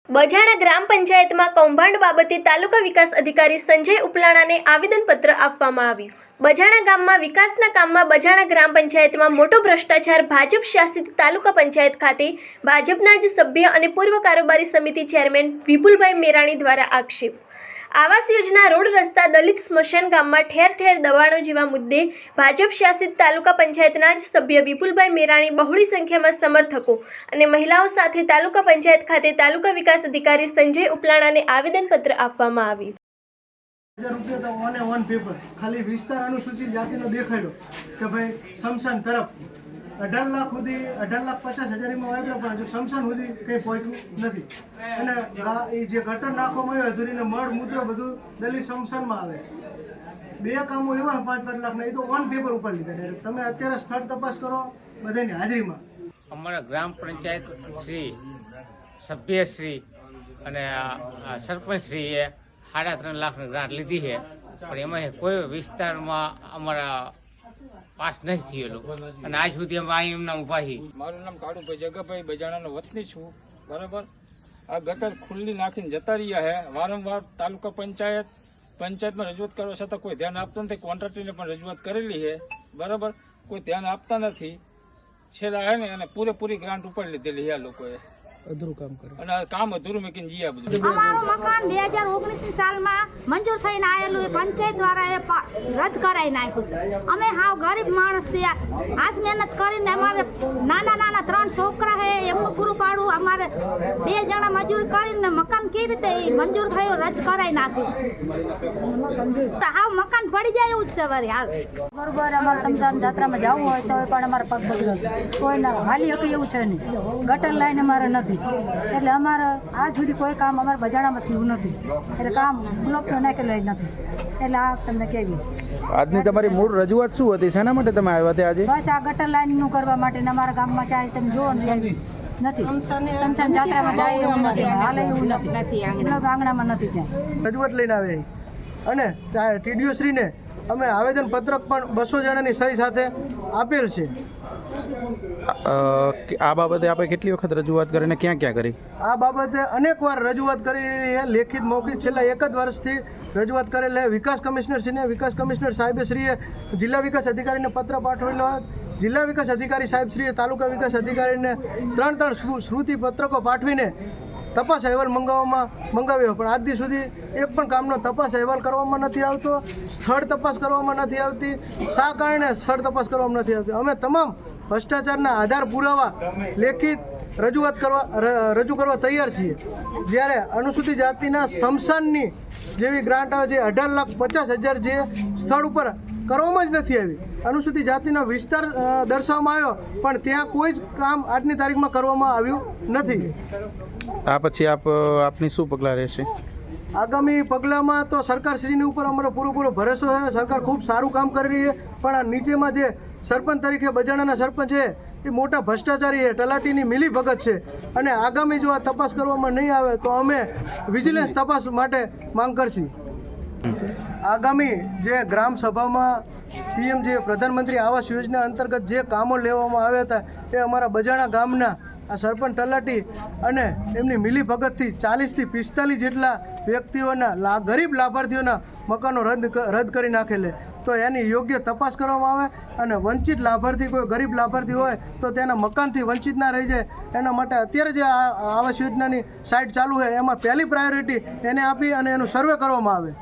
બજાણા ગ્રામ પંચાયતમાં કૌભાંડ બાબતે તાલુકા વિકાસ અધિકારી સંજય ઉપલાણાને આવેદનપત્ર આપવામાં આવ્યું। બજાણા ગામમાં વિકાસના કામમાં બજાણા ગ્રામ પંચાયતમાં મોટો ભ્રષ્ટાચાર। ભાજપ શાસિત તાલુકા પંચાયત ખાતે ભાજપના જ સભ્ય અને પૂર્વ કારોબારી સમિતિ ચેરમેન વિપુલભાઈ મેરાણી દ્વારા આક્ષેપ। આવાસ યોજના, રોડ રસ્તા, દલિત સ્મશાન ગામમાં ઠેર ઠેર દબાણો જેવા મુદ્દે ભાજપ શાસિત તાલુકા પંચાયતના જ સભ્ય વિપુલભાઈ મેરાણી બહોળી સંખ્યામાં સમર્થકો અને મહિલાઓ સાથે તાલુકા પંચાયત ખાતે તાલુકા વિકાસ અધિકારી સંજય ઉપલાણાને આવેદનપત્ર આપવામાં આવ્યું। ₹1000 તો ઓને ઓન પેપર ખાલી વિસ્તાર અનુસૂચિત જાતિનો દેખાડ્યો કે ભાઈ શમશાન તરફ 18 લાખ સુધી 18,50,000 માં વાપર્યો, પણ હજુ શમશાન સુધી કંઈ પહોંચ્યું નથી। અને એ જે ગટર નાખવામાં આવ્યો અધૂરીને મળ મૂત્ર બધું દલિત શમશાનમાં આવે। બે કામો એવા 5-5 લાખના, એ તો ઓન પેપર ઉપર લીધા ડાયરેક્ટ। તમે અત્યારે સ્થળ તપાસ કરો બધાની હાજરીમાં। અમારા ગ્રામ પંચાયત શ્રી સભ્યશ્રી અને સરપંચશ્રીએ 3.5 લાખની ગ્રાન્ટ લીધી છે, પણ એમાં કોઈ વિસ્તારમાં અમારા પાસ નથી થયેલું અને આજ સુધી અમે અહીં એમના ઊભા છીએ। મારું નામ કાળુભાઈ જગાભાઈ, બજાણાનો વતની છું, બરાબર। આ ગટર ખુલ્લી નાખીને જતા રહ્યા છે। વારંવાર તાલુકા પંચાયતમાં રજૂઆત કરવા છતાં કોઈ ધ્યાન આપતું નથી। કોન્ટ્રાક્ટરને પણ રજૂઆત કરેલી છે, બરાબર, કોઈ ધ્યાન આપતા નથી। છેલ્લા હે ને અને પૂરેપૂરી ગ્રાન્ટ ઉપાડી લીધેલી છે આ લોકોએ, અધૂરું કામ કરે અને કામ અધૂરું મૂકીને જીયા બધું। અમારું મકાન 2019 સાલમાં મંજૂર થઈને આવેલું એ પંચાયત દ્વારા રદ કરાવી નાખ્યું છે। અમે હાવ ગરીબ માણસ છે, હાથ મહેનત કરીને અમારે નાના 3 છોકરા છે, એમનું પૂરું પાડવું, અમારે 2 જણા મજૂરી કરીને મકાન કેવી રીતે મંજૂર થયું રદ કરાવી નાખ્યું। હાવ મકાન પડી જાય એવું જ છે વળી હાલ। બરોબર, અમારે સમજાવવાની જાત્રામાં જવું હોય તો પણ અમારે પગ બગડ્યો છે, કોઈને હાલી શકે એવું છે નહીં। ગટર લાઈન અમારે નથી, એટલે અમારે આજ સુધી કોઈ કામ અમારે બજાણામાં થયું નથી, એટલે કામ બ્લોક નાખેલું નથી। એટલે આ તમને કેવી આજની તમારી મૂળ રજૂઆત શું હતી, શેના માટે તમે આવ્યા હતા આજે? બસ આ ગટર લાઈનનું કરવા માટે ને અમારા ગામમાં ચાહે તમે જુઓ ને નથી, સમસાન જાત્રામાં જાય એવું નથી, હાલે એવું નથી, આંગણામાં નથી જાય। રજૂઆત લઈને આવે અને ટીડીઓ શ્રીને અમે આવેદનપત્રક પણ 200 જણાની સહી સાથે આપેલ છે। આ બાબતે આપણે કેટલી વખત રજૂઆત કરીને ક્યાં કરી? આ બાબતે અનેક વાર રજૂઆત કરી છે, લેખિત મૌખિક છેલ્લા 1 જ વર્ષથી રજૂઆત કરેલ છે। વિકાસ કમિશનરશ્રીને, વિકાસ કમિશનર સાહેબશ્રીએ જિલ્લા વિકાસ અધિકારીને પત્ર પાઠવેલો। જિલ્લા વિકાસ અધિકારી સાહેબશ્રીએ તાલુકા વિકાસ અધિકારીને 3 સ્મૃતિ પત્રકો પાઠવીને તપાસ અહેવાલ મંગાવ્યો, પણ આજ દી સુધી એક પણ કામનો તપાસ અહેવાલ કરવામાં નથી આવતો, સ્થળ તપાસ કરવામાં નથી આવતી। શા કારણે સ્થળ તપાસ કરવામાં નથી આવતી? અમે તમામ ભ્રષ્ટાચારના આધાર પુરાવા લેખિત રજૂ કરવા તૈયાર છીએ। જ્યારે અનુસૂચિત જાતિના શમશાનની જેવી ગ્રાન્ટ આવે છે 18,50,000 જે સ્થળ ઉપર કરવામાં જ નથી આવી। અનુસૂચિત જાતિનો વિસ્તાર દર્શાવવામાં આવ્યો, પણ ત્યાં કોઈ જ કામ આજની તારીખમાં કરવામાં આવ્યું નથી। આ પછી આપની શું પગલાં રહેશે? આગામી પગલામાં તો સરકારશ્રીની ઉપર અમારો પૂરો ભરોસો છે। સરકાર ખૂબ સારું કામ કરી રહી છે, પણ આ નીચેમાં જે સરપંચ તરીકે બજાણાના સરપંચ છે એ મોટા ભ્રષ્ટાચારી છે, તલાટીની મિલી ભગત છે, અને આગામી જો આ તપાસ કરવામાં નહીં આવે તો અમે વિજિલન્સ તપાસ માટે માંગ કરશી। આગામી જે ગ્રામ સભામાં પીએમ જે પ્રધાનમંત્રી આવાસ યોજના અંતર્ગત જે કામો લેવામાં આવ્યા હતા એ અમારા બજાણા ગામના આ સરપંચ તલાટી અને એમની મિલી ભગતથી 40 થી 45 જેટલા વ્યક્તિઓના ગરીબ લાભાર્થીઓના મકાનો રદ કરી નાખેલે। તો એની યોગ્ય તપાસ કરવામાં આવે અને વંચિત લાભાર્થી, કોઈ ગરીબ લાભાર્થી હોય તો તેના મકાનથી વંચિત ના રહી જાય, એના માટે અત્યારે જે આવાસ યોજનાની સાઇટ ચાલુ છે એમાં પહેલી પ્રાયોરિટી એને આપી અને એનું સર્વે કરવામાં આવે।